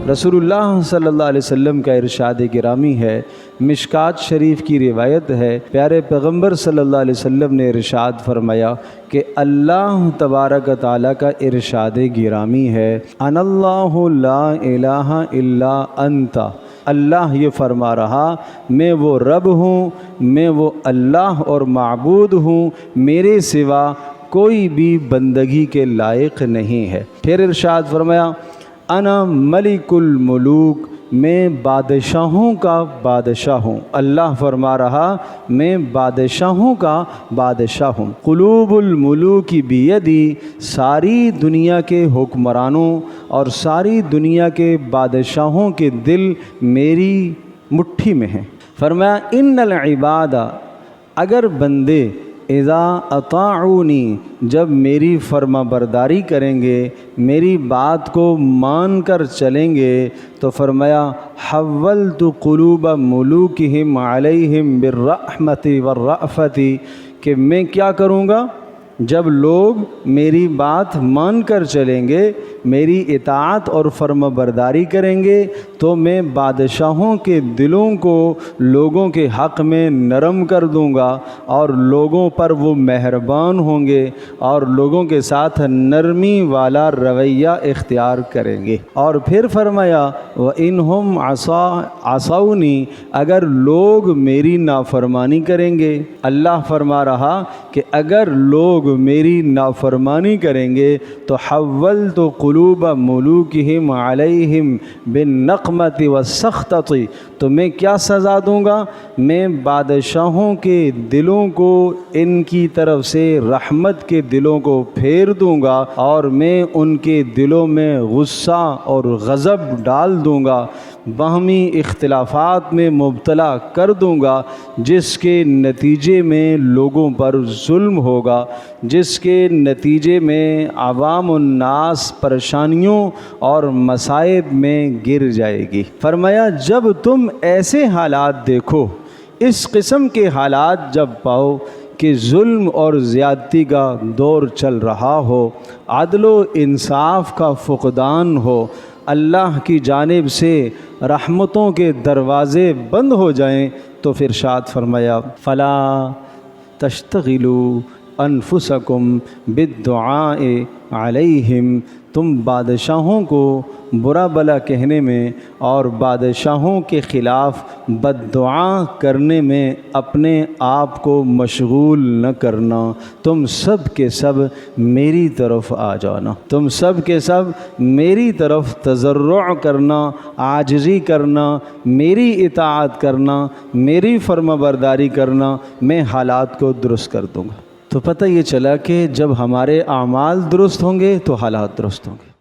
رسول اللہ صلی اللہ علیہ وسلم کا ارشاد گرامی ہے، مشکات شریف کی روایت ہے، پیارے پیغمبر صلی اللہ علیہ وسلم نے ارشاد فرمایا کہ اللہ تبارک تعالیٰ کا ارشاد گرامی ہے، انا اللہ لا الہ الا انت، اللہ یہ فرما رہا میں وہ رب ہوں، میں وہ اللہ اور معبود ہوں، میرے سوا کوئی بھی بندگی کے لائق نہیں ہے۔ پھر ارشاد فرمایا انا ملک الملوک، میں بادشاہوں کا بادشاہ ہوں، اللہ فرما رہا میں بادشاہوں کا بادشاہ ہوں۔ قلوب الملوک بیدی، ساری دنیا کے حکمرانوں اور ساری دنیا کے بادشاہوں کے دل میری مٹھی میں ہیں۔ فرمایا ان العباد، اگر بندے اذا اطاعونی، جب میری فرما برداری کریں گے، میری بات کو مان کر چلیں گے، تو فرمایا حولت قلوب ملوکہم علیہم بالرحمت والرأفت، کہ میں کیا کروں گا، جب لوگ میری بات مان کر چلیں گے، میری اطاعت اور فرما برداری کریں گے، تو میں بادشاہوں کے دلوں کو لوگوں کے حق میں نرم کر دوں گا، اور لوگوں پر وہ مہربان ہوں گے اور لوگوں کے ساتھ نرمی والا رویہ اختیار کریں گے۔ اور پھر فرمایا وَإِنْهُمْ عَصَوْنِي، اگر لوگ میری نافرمانی کریں گے، اللہ فرما رہا کہ اگر لوگ میری نافرمانی کریں گے تو حولت قلوب ملوکہم علیہم بالنقمۃ والسخطۃ، تو میں کیا سزا دوں گا، میں بادشاہوں کے دلوں کو ان کی طرف سے رحمت کے دلوں کو پھیر دوں گا، اور میں ان کے دلوں میں غصہ اور غضب ڈال دوں گا، باہمی اختلافات میں مبتلا کر دوں گا، جس کے نتیجے میں لوگوں پر ظلم ہوگا، جس کے نتیجے میں عوام الناس پریشانیوں اور مصائب میں گر جائے گی۔ فرمایا جب تم ایسے حالات دیکھو، اس قسم کے حالات جب پاؤ کہ ظلم اور زیادتی کا دور چل رہا ہو، عدل و انصاف کا فقدان ہو، اللہ کی جانب سے رحمتوں کے دروازے بند ہو جائیں، تو پھر ارشاد فرمایا فلا تشتغلوا انفسکم بالدعاء علیہم، تم بادشاہوں کو برا بلا کہنے میں اور بادشاہوں کے خلاف بد دعا کرنے میں اپنے آپ کو مشغول نہ کرنا، تم سب کے سب میری طرف آ جانا، تم سب کے سب میری طرف تضرع کرنا، عاجزی کرنا، میری اطاعت کرنا، میری فرما برداری کرنا، میں حالات کو درست کر دوں گا۔ تو پتہ یہ چلا کہ جب ہمارے اعمال درست ہوں گے تو حالات درست ہوں گے۔